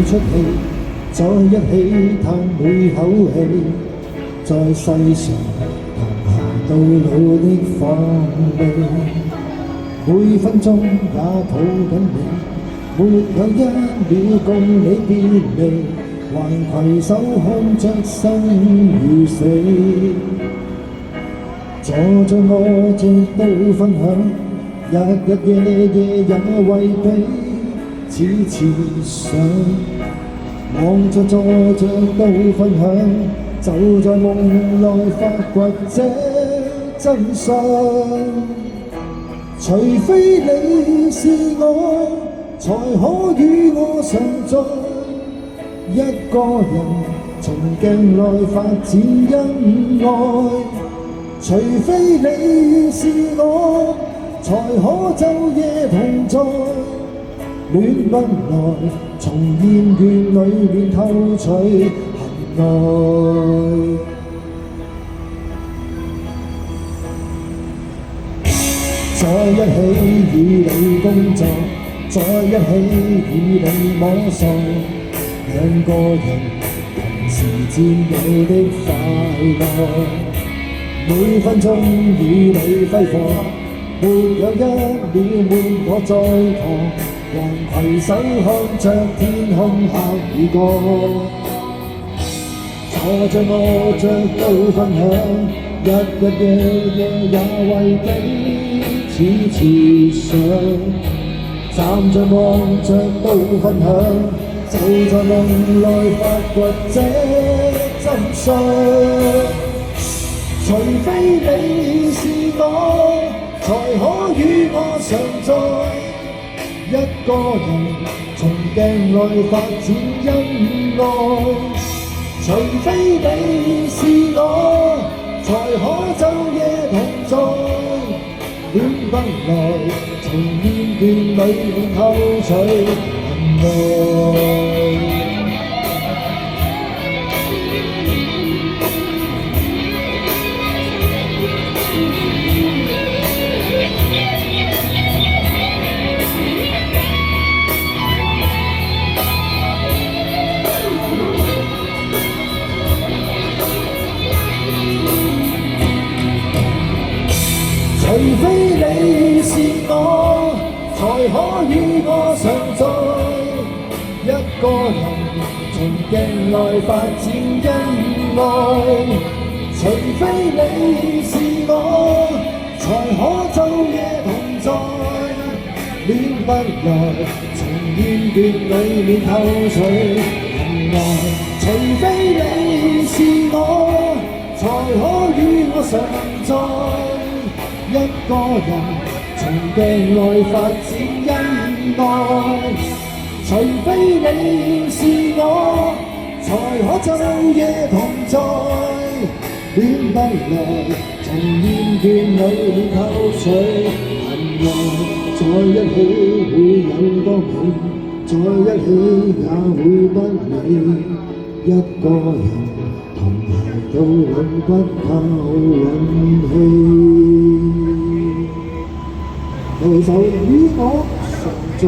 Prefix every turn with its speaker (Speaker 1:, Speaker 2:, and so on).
Speaker 1: 出戲，在一起嘆每口氣，在世上談下到老的放味，每分鐘也抱緊你，沒有一秒共你別離，還攜手看着生與死。坐在我這都分享，日日夜夜也為彼此設想。望着坐着都分享，就在夢內發掘這真相。除非你是我，才可與我常在。一個人從鏡內發展恩愛。除非你是我，才可晝夜同在。戀不來，從厭倦裏面偷取恨愛。在一起與你工作，在一起與你摸索，兩個人同時佔有的快樂。每分鐘與你揮霍，沒有一秒沒我在旁，還攜手看着天空下雨過。坐着卧着都分享，日日夜夜也為彼此設想。站着望着都分享，就在夢內發掘這真相。除非你是我，才可與我常在。一個人從鏡內發展恩愛。除非你是我，才可晝夜同在。戀不來，從厭倦裏面偷取恨愛。除非你是我，才可與我常在。一個人從鏡內發展恩愛。除非你是我，才可晝夜同在。戀不來，從厭倦裏面偷取恨愛。除非你是我，才可與我常在。一個人從鏡內發展恩愛。除非你是我，才可晝夜同在。戀不來，從厭倦裏面偷取恨愛。在一起會有多美，在一起也會不美。一個人同捱到老不靠運氣。呢首與我常在。